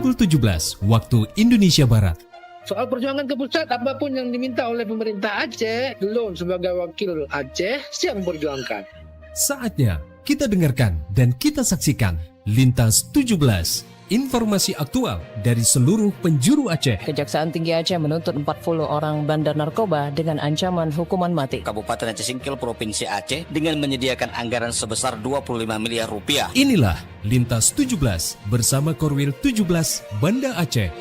pukul 17 waktu Indonesia Barat. Soal perjuangan ke pusat, apapun yang diminta oleh pemerintah Aceh, Lon sebagai wakil Aceh siap memperjuangkan. Saatnya kita dengarkan dan kita saksikan Lintas 17. Informasi aktual dari seluruh penjuru Aceh. Kejaksaan Tinggi Aceh menuntut 40 orang bandar narkoba dengan ancaman hukuman mati. Kabupaten Aceh Singkil Provinsi Aceh dengan menyediakan anggaran sebesar 25 miliar rupiah. Inilah Lintas 17 bersama Korwil 17 Banda Aceh.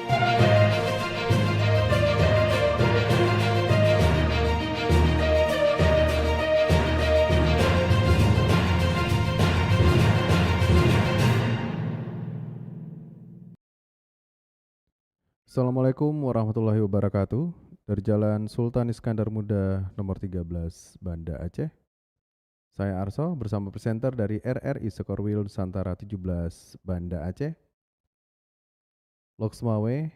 Assalamualaikum warahmatullahi wabarakatuh. Dari Jalan Sultan Iskandar Muda nomor 13 Banda Aceh. Saya Arso bersama presenter dari RRI Sekorwil Nusantara 17 Banda Aceh. Loksmawe,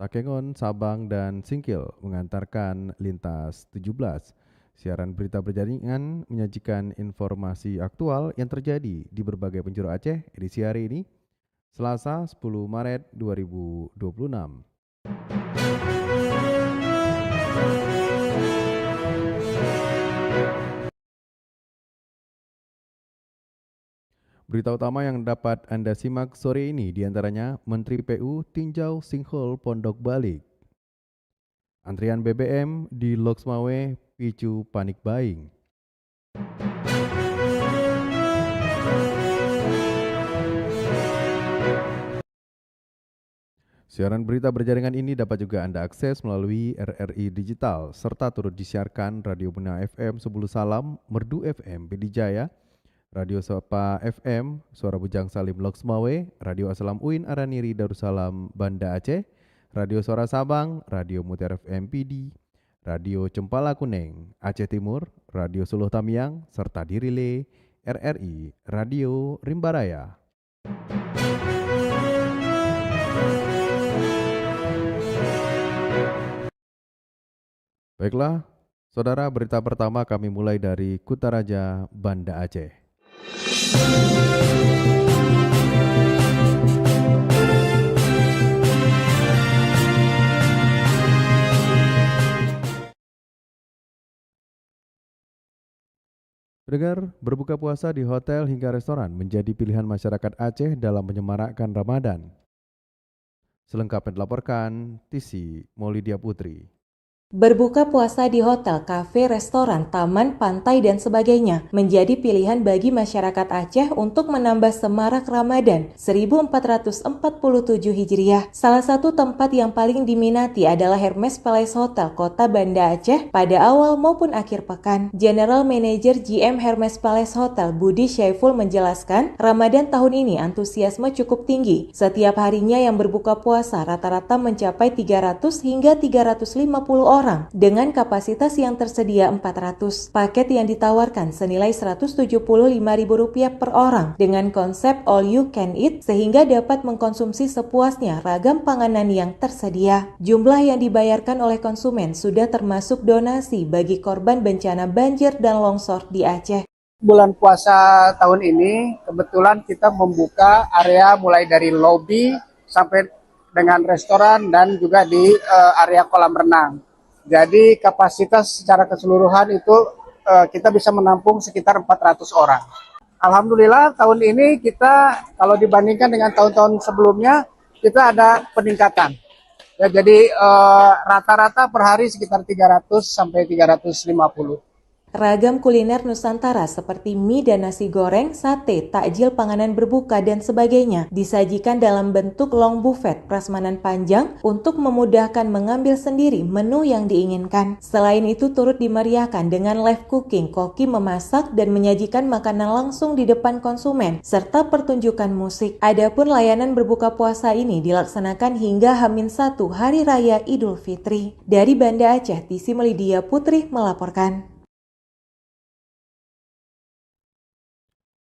Takengon, Sabang, dan Singkil mengantarkan Lintas 17. Siaran berita berjaringan menyajikan informasi aktual yang terjadi di berbagai penjuru Aceh edisi hari ini, Selasa 10 Maret 2026. Berita utama yang dapat Anda simak sore ini diantaranya Menteri PU tinjau sinkhole Pondok Balik. Antrian BBM di Loksmawe picu panik buying. Siaran berita berjaringan ini dapat juga Anda akses melalui RRI Digital, serta turut disiarkan Radio Buna FM Sebulu Salam, Merdu FM Pidijaya, Radio Sapa FM, Suara Bujang Salim Loksmawe, Radio Assalam Uin Araniri Darussalam Banda Aceh, Radio Suara Sabang, Radio Mutiara FM PD, Radio Cempala Kuneng Aceh Timur, Radio Suluh Tamiang, serta dirilai RRI Radio Rimbaraya. Baiklah, saudara, berita pertama kami mulai dari Kutaraja, Banda Aceh. Pendengar, berbuka puasa di hotel hingga restoran menjadi pilihan masyarakat Aceh dalam menyemarakkan Ramadan. Selengkapnya dilaporkan Tisi Maulidia Putri. Berbuka puasa di hotel, kafe, restoran, taman, pantai, dan sebagainya menjadi pilihan bagi masyarakat Aceh untuk menambah semarak Ramadan 1447 Hijriah. Salah satu tempat yang paling diminati adalah Hermes Palace Hotel, Kota Banda Aceh pada awal maupun akhir pekan. General Manager GM Hermes Palace Hotel, Budi Syaiful menjelaskan, Ramadan tahun ini antusiasme cukup tinggi. Setiap harinya yang berbuka puasa rata-rata mencapai 300 hingga 350 orang dengan kapasitas yang tersedia 400. Paket yang ditawarkan senilai Rp175.000 per orang dengan konsep all you can eat sehingga dapat mengkonsumsi sepuasnya ragam panganan yang tersedia. Jumlah yang dibayarkan oleh konsumen sudah termasuk donasi bagi korban bencana banjir dan longsor di Aceh. Bulan puasa tahun ini kebetulan kita membuka area mulai dari lobi sampai dengan restoran dan juga di area kolam renang. Jadi kapasitas secara keseluruhan itu kita bisa menampung sekitar 400 orang. Alhamdulillah tahun ini kita kalau dibandingkan dengan tahun-tahun sebelumnya kita ada peningkatan. Ya, jadi rata-rata per hari sekitar 300 sampai 350. Ragam kuliner Nusantara seperti mie dan nasi goreng, sate, takjil panganan berbuka, dan sebagainya disajikan dalam bentuk long buffet prasmanan panjang untuk memudahkan mengambil sendiri menu yang diinginkan. Selain itu turut dimeriahkan dengan live cooking, koki memasak dan menyajikan makanan langsung di depan konsumen, serta pertunjukan musik. Adapun layanan berbuka puasa ini dilaksanakan hingga H-1 Hari Raya Idul Fitri. Dari Banda Aceh, Tisi Maulidia Putri melaporkan.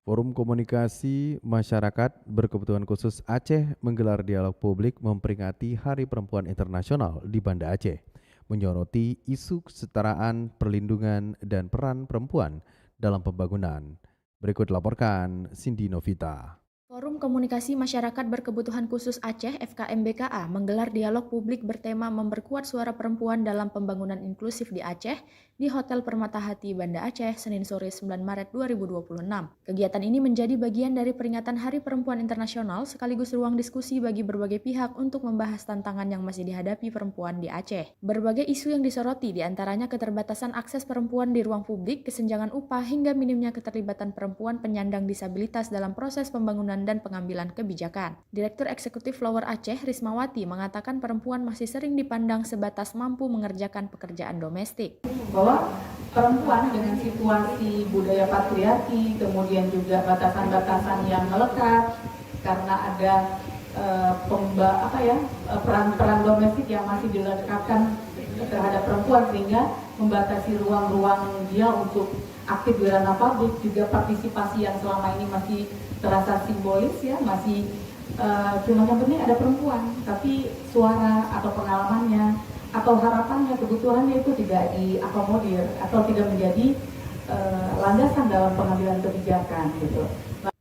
Forum Komunikasi Masyarakat Berkebutuhan Khusus Aceh menggelar dialog publik memperingati Hari Perempuan Internasional di Banda Aceh, menyoroti isu kesetaraan, perlindungan, dan peran perempuan dalam pembangunan. Berikut laporkan Cindy Novita. Forum Forum Komunikasi Masyarakat Berkebutuhan Khusus Aceh (FKMBKA) menggelar dialog publik bertema memperkuat suara perempuan dalam pembangunan inklusif di Aceh di Hotel Permata Hati, Banda Aceh, Senin sore 9 Maret 2026. Kegiatan ini menjadi bagian dari peringatan Hari Perempuan Internasional sekaligus ruang diskusi bagi berbagai pihak untuk membahas tantangan yang masih dihadapi perempuan di Aceh. Berbagai isu yang disoroti diantaranya keterbatasan akses perempuan di ruang publik, kesenjangan upah, hingga minimnya keterlibatan perempuan penyandang disabilitas dalam proses pembangunan dan pengambilan kebijakan. Direktur Eksekutif Flower Aceh, Rismawati, mengatakan perempuan masih sering dipandang sebatas mampu mengerjakan pekerjaan domestik. Bahwa perempuan dengan situasi budaya patriarki, kemudian juga batasan-batasan yang melekat, karena ada peran-peran domestik yang masih dilekatkan terhadap perempuan, sehingga membatasi ruang-ruang dia untuk aktif di ranah publik, juga partisipasi yang selama ini masih terasa simbolis ya, masih cuma yang penting ada perempuan, tapi suara atau pengalamannya atau harapannya, kebutuhannya itu tidak diakomodir atau tidak menjadi landasan dalam pengambilan kebijakan gitu.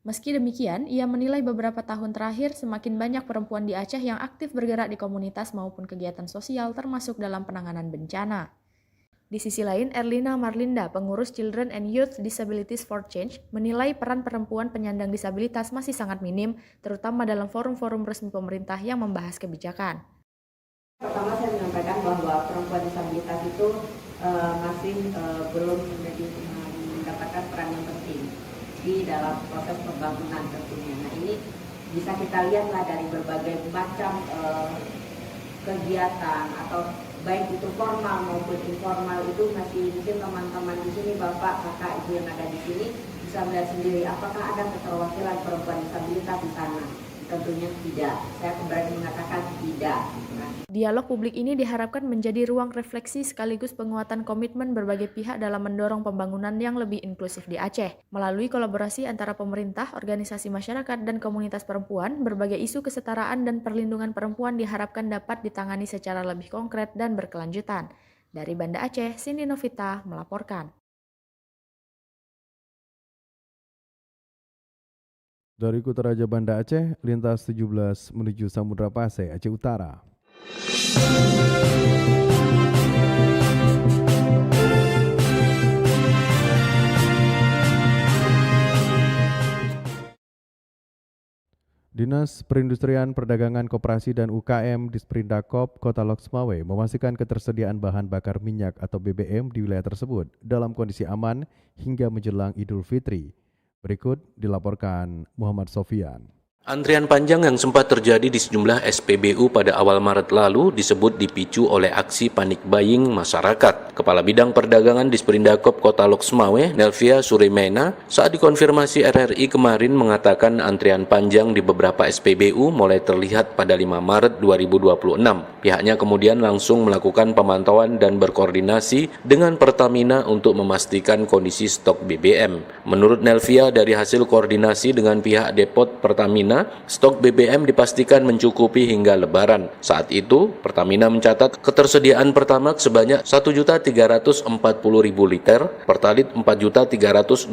Meski demikian, ia menilai beberapa tahun terakhir semakin banyak perempuan di Aceh yang aktif bergerak di komunitas maupun kegiatan sosial termasuk dalam penanganan bencana. Di sisi lain, Erlina Marlinda, pengurus Children and Youth Disabilities for Change, menilai peran perempuan penyandang disabilitas masih sangat minim, terutama dalam forum-forum resmi pemerintah yang membahas kebijakan. Pertama, saya menyampaikan bahwa perempuan disabilitas itu masih belum mendapatkan peran yang penting di dalam proses pembangunan tentunya. Nah, ini bisa kita lihatlah dari berbagai macam kegiatan atau baik itu formal maupun informal, itu masih mungkin teman-teman di sini, bapak, kakak, ibu yang ada di sini bisa melihat sendiri apakah ada keterwakilan perempuan disabilitas di sana. Tentunya tidak. Saya berani mengatakan tidak. Dialog publik ini diharapkan menjadi ruang refleksi sekaligus penguatan komitmen berbagai pihak dalam mendorong pembangunan yang lebih inklusif di Aceh. Melalui kolaborasi antara pemerintah, organisasi masyarakat, dan komunitas perempuan, berbagai isu kesetaraan dan perlindungan perempuan diharapkan dapat ditangani secara lebih konkret dan berkelanjutan. Dari Banda Aceh, Cindy Novita melaporkan. Dari Kutaraja Banda Aceh, lintas 17 menuju Samudra Pasai, Aceh Utara. Dinas Perindustrian, Perdagangan, Koperasi dan UKM Disprindakop Kota Loksmawe memastikan ketersediaan bahan bakar minyak atau BBM di wilayah tersebut dalam kondisi aman hingga menjelang Idul Fitri. Berikut dilaporkan Muhammad Sofian. Antrian panjang yang sempat terjadi di sejumlah SPBU pada awal Maret lalu disebut dipicu oleh aksi panik buying masyarakat. Kepala Bidang Perdagangan Disprindakop Kota Loksmawe, Nelvia Surimena, saat dikonfirmasi RRI kemarin mengatakan antrian panjang di beberapa SPBU mulai terlihat pada 5 Maret 2026. Pihaknya kemudian langsung melakukan pemantauan dan berkoordinasi dengan Pertamina untuk memastikan kondisi stok BBM. Menurut Nelvia, dari hasil koordinasi dengan pihak depot Pertamina, stok BBM dipastikan mencukupi hingga Lebaran. Saat itu, Pertamina mencatat ketersediaan Pertamax sebanyak 1.340.000 liter, Pertalite 4.360.000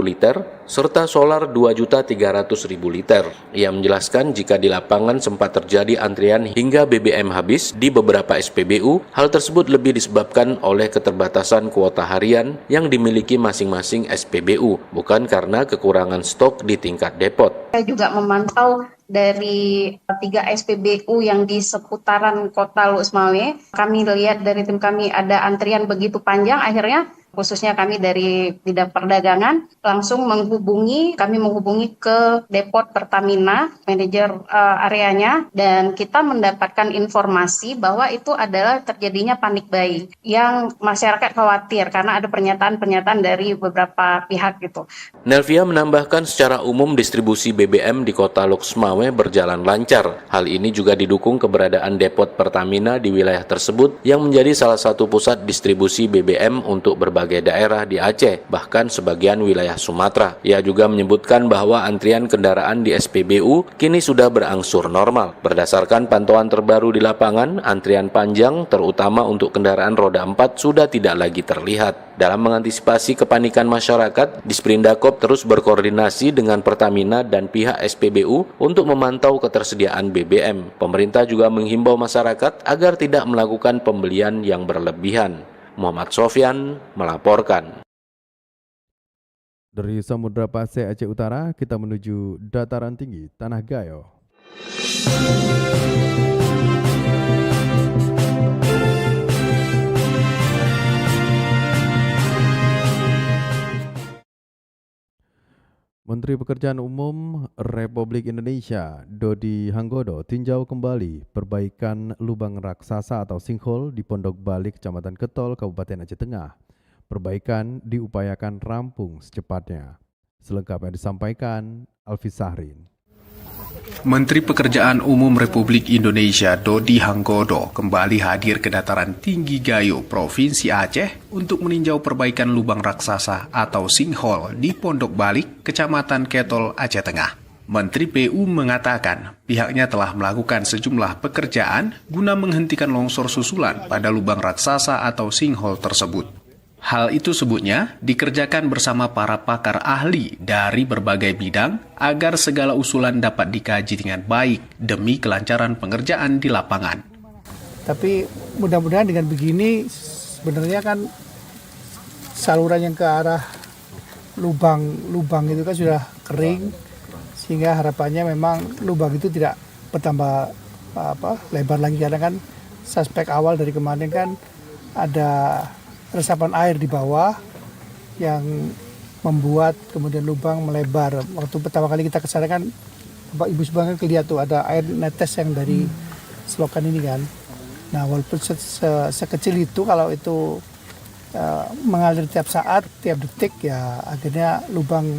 liter, serta solar 2.300.000 liter. Ia menjelaskan jika di lapangan sempat terjadi antrian hingga BBM habis di beberapa SPBU, hal tersebut lebih disebabkan oleh keterbatasan kuota harian yang dimiliki masing-masing SPBU, bukan karena kekurangan stok di tingkat depot. Saya juga memantau dari 3 SPBU yang di seputaran Kota Loksmawe. Kami lihat dari tim kami ada antrian begitu panjang, akhirnya khususnya kami dari bidang perdagangan langsung menghubungi ke depot Pertamina, manajer areanya, dan kita mendapatkan informasi bahwa itu adalah terjadinya panik buying yang masyarakat khawatir karena ada pernyataan-pernyataan dari beberapa pihak gitu. Nelvia menambahkan secara umum distribusi BBM di Kota Loksmawe berjalan lancar. Hal ini juga didukung keberadaan depot Pertamina di wilayah tersebut yang menjadi salah satu pusat distribusi BBM untuk berbagai berbagai daerah di Aceh, bahkan sebagian wilayah Sumatera. Ia juga menyebutkan bahwa antrian kendaraan di SPBU kini sudah berangsur normal. Berdasarkan pantauan terbaru di lapangan, antrian panjang terutama untuk kendaraan roda 4 sudah tidak lagi terlihat. Dalam mengantisipasi kepanikan masyarakat, Disprindakop terus berkoordinasi dengan Pertamina dan pihak SPBU untuk memantau ketersediaan BBM. Pemerintah juga menghimbau masyarakat agar tidak melakukan pembelian yang berlebihan. Muhammad Sofyan melaporkan. Dari Samudra Pasai Aceh Utara, kita menuju dataran tinggi Tanah Gayo. Menteri Pekerjaan Umum Republik Indonesia Dodi Hanggodo tinjau kembali perbaikan lubang raksasa atau sinkhole di Pondok Bali, Kecamatan Ketol, Kabupaten Aceh Tengah. Perbaikan diupayakan rampung secepatnya. Selengkapnya disampaikan Alfi Sahrin. Menteri Pekerjaan Umum Republik Indonesia Dodi Hanggodo kembali hadir ke dataran tinggi Gayo, Provinsi Aceh untuk meninjau perbaikan lubang raksasa atau sinkhole di Pondok Balik, Kecamatan Ketol, Aceh Tengah. Menteri PU mengatakan pihaknya telah melakukan sejumlah pekerjaan guna menghentikan longsor susulan pada lubang raksasa atau sinkhole tersebut. Hal itu sebutnya dikerjakan bersama para pakar ahli dari berbagai bidang agar segala usulan dapat dikaji dengan baik demi kelancaran pengerjaan di lapangan. Tapi mudah-mudahan dengan begini sebenarnya kan saluran yang ke arah lubang itu kan sudah kering, sehingga harapannya memang lubang itu tidak bertambah lebar lagi, karena kan suspek awal dari kemarin kan ada resapan air di bawah yang membuat kemudian lubang melebar. Waktu pertama kali kita kesana kan Bapak Ibu sebenarnya kelihatan tuh ada air netes yang dari selokan ini kan. Nah walaupun sekecil itu, kalau itu mengalir tiap saat, tiap detik, ya akhirnya lubang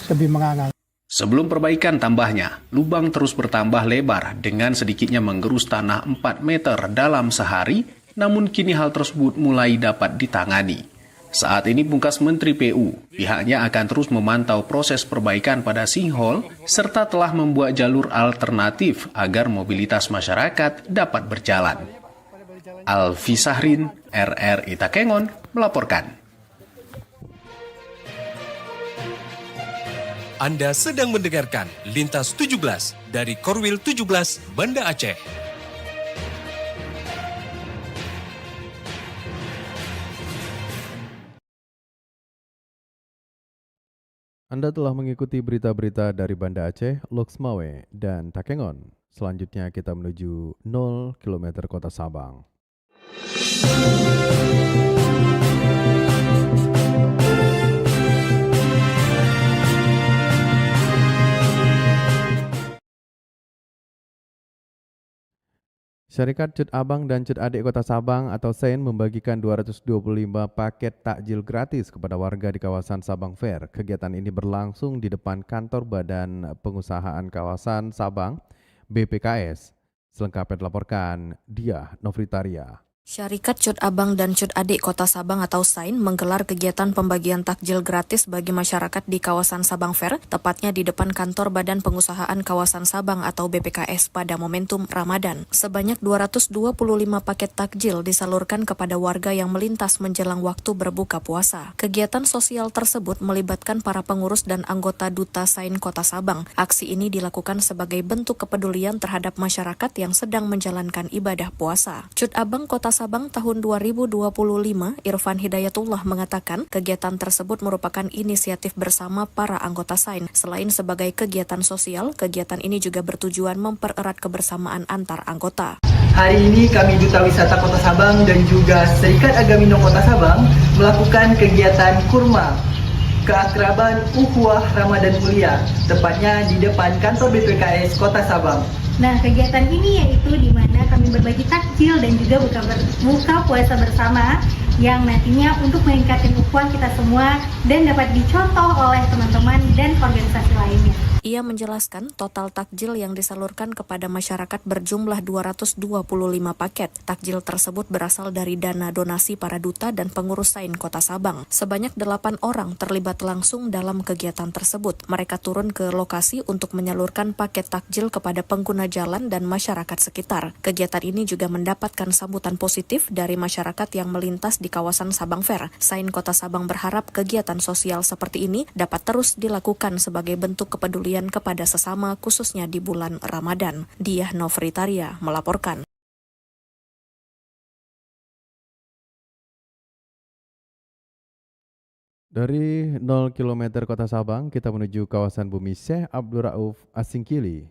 lebih menganga. Sebelum perbaikan tambahnya, lubang terus bertambah lebar dengan sedikitnya menggerus tanah 4 meter dalam sehari. Namun kini hal tersebut mulai dapat ditangani. Saat ini pungkas Menteri PU, pihaknya akan terus memantau proses perbaikan pada sinkhole serta telah membuat jalur alternatif agar mobilitas masyarakat dapat berjalan. Alfi Sahrin, RRI Takengon, melaporkan. Anda sedang mendengarkan Lintas 17 dari Korwil 17 Banda Aceh. Anda telah mengikuti berita-berita dari Banda Aceh, Loksmawe, dan Takengon. Selanjutnya kita menuju 0 km Kota Sabang. Syarikat Cut Abang dan Cut Adik Kota Sabang atau SAIN membagikan 225 paket takjil gratis kepada warga di kawasan Sabang Fair. Kegiatan ini berlangsung di depan kantor Badan Pengusahaan Kawasan Sabang, BPKS. Selengkapnya dilaporkan Diah Novitaria. Syarikat Cut Abang dan Cut Adik Kota Sabang atau SAIN menggelar kegiatan pembagian takjil gratis bagi masyarakat di kawasan Sabang Fair, tepatnya di depan kantor Badan Pengusahaan Kawasan Sabang atau BPKS pada momentum Ramadan. Sebanyak 225 paket takjil disalurkan kepada warga yang melintas menjelang waktu berbuka puasa. Kegiatan sosial tersebut melibatkan para pengurus dan anggota Duta SAIN Kota Sabang. Aksi ini dilakukan sebagai bentuk kepedulian terhadap masyarakat yang sedang menjalankan ibadah puasa. Cut Abang Kota Sabang tahun 2025, Irfan Hidayatullah mengatakan kegiatan tersebut merupakan inisiatif bersama para anggota SAIN. Selain sebagai kegiatan sosial, kegiatan ini juga bertujuan mempererat kebersamaan antar anggota. Hari ini kami Duta Wisata Kota Sabang dan juga Serikat Agamindo Kota Sabang melakukan kegiatan kurma keakraban ukhuwah Ramadan mulia, tepatnya di depan kantor BPKS Kota Sabang. Nah, kegiatan ini yaitu di mana kami berbagi takjil dan juga buka puasa bersama yang nantinya untuk meningkatkan ukhuwah kita semua dan dapat dicontoh oleh teman-teman dan organisasi lainnya. Ia menjelaskan total takjil yang disalurkan kepada masyarakat berjumlah 225 paket. Takjil tersebut berasal dari dana donasi para duta dan pengurus Sain Kota Sabang. Sebanyak 8 orang terlibat langsung dalam kegiatan tersebut. Mereka turun ke lokasi untuk menyalurkan paket takjil kepada pengguna jalan dan masyarakat sekitar. Kegiatan ini juga mendapatkan sambutan positif dari masyarakat yang melintas di kawasan Sabang Fair. Sain Kota Sabang berharap kegiatan sosial seperti ini dapat terus dilakukan sebagai bentuk kepedulian kepada sesama khususnya di bulan Ramadan. Diah Novritaria melaporkan. Dari 0 km Kota Sabang, kita menuju kawasan Bumi Syekh Abdul Rauf Asingkili.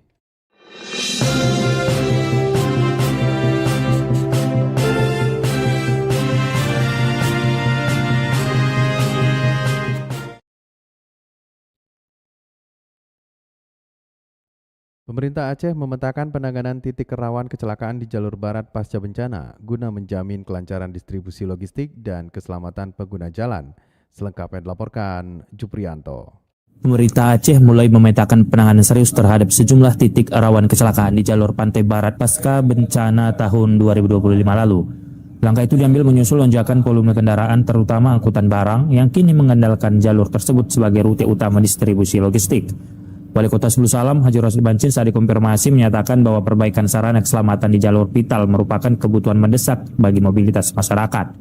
Pemerintah Aceh memetakan penanganan titik rawan kecelakaan di jalur barat pasca bencana guna menjamin kelancaran distribusi logistik dan keselamatan pengguna jalan. Selengkapnya dilaporkan Juprianto. Pemerintah Aceh mulai memetakan penanganan serius terhadap sejumlah titik rawan kecelakaan di jalur pantai barat pasca bencana tahun 2025 lalu. Langkah itu diambil menyusul lonjakan volume kendaraan terutama angkutan barang yang kini mengandalkan jalur tersebut sebagai rute utama distribusi logistik. Wali Kota Sebulu Salam, Haji Rosid Bancin saat dikonfirmasi menyatakan bahwa perbaikan sarana keselamatan di jalur vital merupakan kebutuhan mendesak bagi mobilitas masyarakat.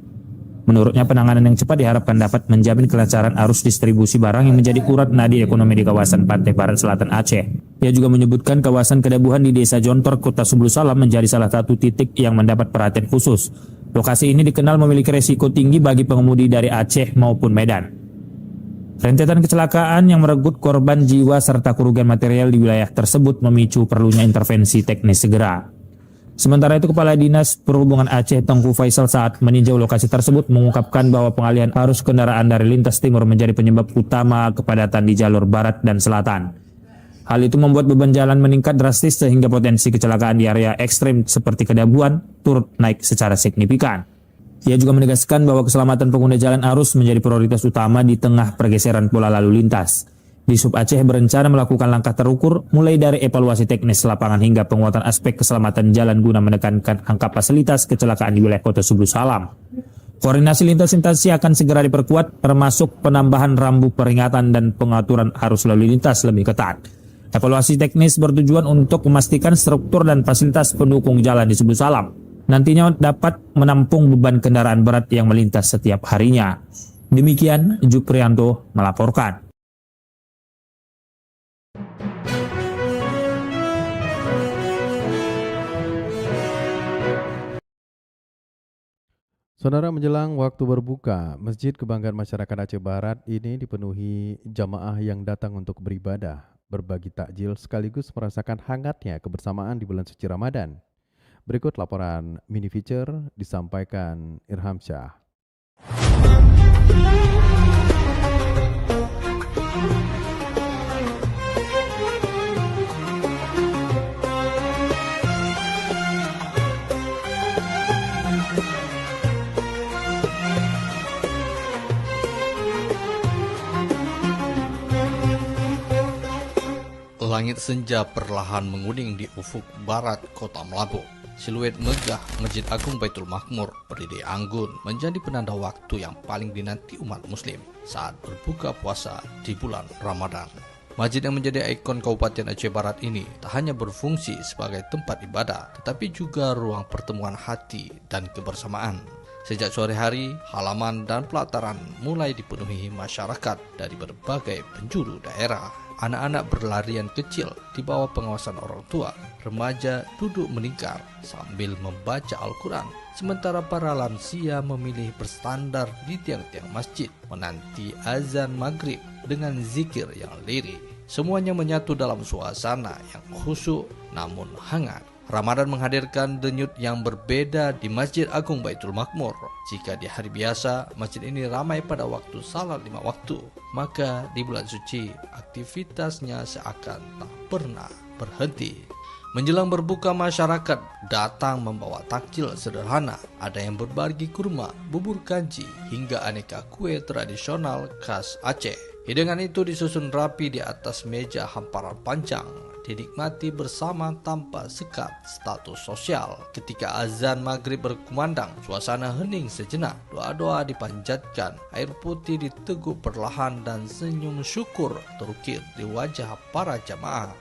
Menurutnya penanganan yang cepat diharapkan dapat menjamin kelancaran arus distribusi barang yang menjadi urat nadi ekonomi di kawasan pantai barat selatan Aceh. Ia juga menyebutkan kawasan Kedabuhan di Desa Jontor, Kota Sebulu Salam menjadi salah satu titik yang mendapat perhatian khusus. Lokasi ini dikenal memiliki resiko tinggi bagi pengemudi dari Aceh maupun Medan. Rentetan kecelakaan yang merenggut korban jiwa serta kerugian material di wilayah tersebut memicu perlunya intervensi teknis segera. Sementara itu, Kepala Dinas Perhubungan Aceh Tengku Faisal saat meninjau lokasi tersebut mengungkapkan bahwa pengalihan arus kendaraan dari lintas timur menjadi penyebab utama kepadatan di jalur barat dan selatan. Hal itu membuat beban jalan meningkat drastis sehingga potensi kecelakaan di area ekstrim seperti Kedabuhan turut naik secara signifikan. Ia juga menegaskan bahwa keselamatan pengguna jalan arus menjadi prioritas utama di tengah pergeseran pola lalu lintas. Disub Aceh berencana melakukan langkah terukur mulai dari evaluasi teknis lapangan hingga penguatan aspek keselamatan jalan guna menekankan angka fasilitas kecelakaan di wilayah Kota Sebulu Salam. Koordinasi lintas instansi akan segera diperkuat termasuk penambahan rambu peringatan dan pengaturan arus lalu lintas lebih ketat. Evaluasi teknis bertujuan untuk memastikan struktur dan fasilitas pendukung jalan di Sebulu Salam nantinya dapat menampung beban kendaraan berat yang melintas setiap harinya. Demikian Juprianto melaporkan. Saudara, menjelang waktu berbuka, Masjid Kebanggaan Masyarakat Aceh Barat ini dipenuhi jamaah yang datang untuk beribadah, berbagi takjil sekaligus merasakan hangatnya kebersamaan di bulan suci Ramadan. Berikut laporan mini feature disampaikan Irham Syah. Langit senja perlahan menguning di ufuk barat kota Melabu. Siluet megah Masjid Agung Baitul Makmur berdiri anggun menjadi penanda waktu yang paling dinanti umat muslim saat berbuka puasa di bulan Ramadan. Masjid yang menjadi ikon Kabupaten Aceh Barat ini tak hanya berfungsi sebagai tempat ibadah, tetapi juga ruang pertemuan hati dan kebersamaan. Sejak sore hari, halaman dan pelataran mulai dipenuhi masyarakat dari berbagai penjuru daerah. Anak-anak berlarian kecil di bawah pengawasan orang tua. Remaja duduk meningkar sambil membaca Al-Quran. Sementara para lansia memilih bersandar di tiang-tiang masjid menanti azan maghrib dengan zikir yang lirih. Semuanya menyatu dalam suasana yang khusyuk namun hangat. Ramadan menghadirkan denyut yang berbeda di Masjid Agung Baitul Makmur. Jika di hari biasa, masjid ini ramai pada waktu salat 5 waktu, maka di bulan suci, aktivitasnya seakan tak pernah berhenti. Menjelang berbuka, masyarakat datang membawa takjil sederhana. Ada yang berbagi kurma, bubur kanji, hingga aneka kue tradisional khas Aceh. Hidangan itu disusun rapi di atas meja hamparan panjang, dinikmati bersama tanpa sekat status sosial. Ketika azan maghrib berkumandang, suasana hening sejenak, doa-doa dipanjatkan, air putih diteguk perlahan dan senyum syukur terukir di wajah para jamaah.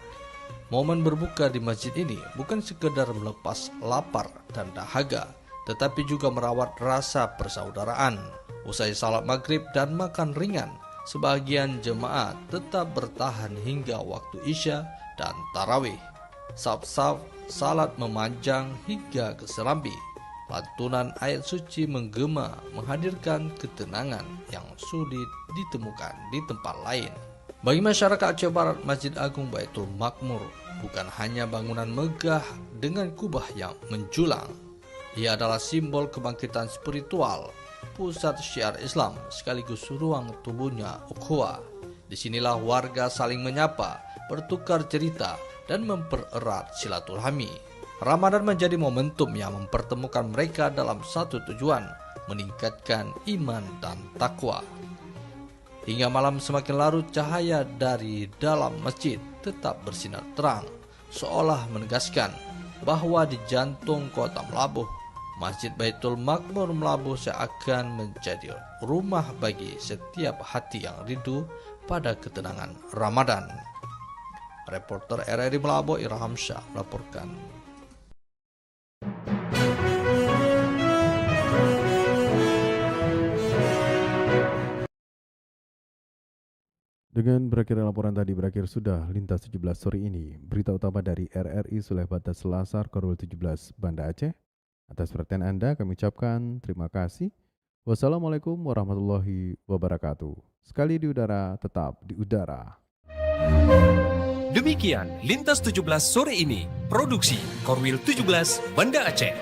Momen berbuka di masjid ini bukan sekedar melepas lapar dan dahaga, tetapi juga merawat rasa persaudaraan. Usai salat maghrib dan makan ringan, sebagian jemaat tetap bertahan hingga waktu Isya dan Tarawih. Saf-saf salat memanjang hingga ke serambi. Lantunan ayat suci menggema menghadirkan ketenangan yang sulit ditemukan di tempat lain. Bagi masyarakat Aceh Barat, Masjid Agung Baitul Makmur bukan hanya bangunan megah dengan kubah yang menjulang. Ia adalah simbol kebangkitan spiritual, pusat syiar Islam sekaligus ruang tubuhnya ukhuwah. Disinilah warga saling menyapa, bertukar cerita, dan mempererat silaturahmi. Ramadan menjadi momentum yang mempertemukan mereka dalam satu tujuan, meningkatkan iman dan takwa. Hingga malam semakin larut, cahaya dari dalam masjid tetap bersinar terang, seolah menegaskan bahwa di jantung kota Melabuh, Masjid Baitul Makmur Melabuh seakan menjadi rumah bagi setiap hati yang rindu pada ketenangan Ramadan. Reporter RRI Melabuh Irham Syah melaporkan. Dengan berakhir laporan tadi, berakhir sudah Lintas 17 sore ini. Berita utama dari RRI Suleh Batas Selasar Korwil 17 Banda Aceh. Atas perhatian Anda kami ucapkan terima kasih. Wassalamualaikum warahmatullahi wabarakatuh. Sekali di udara, tetap di udara. Demikian Lintas 17 sore ini. Produksi Korwil 17 Banda Aceh.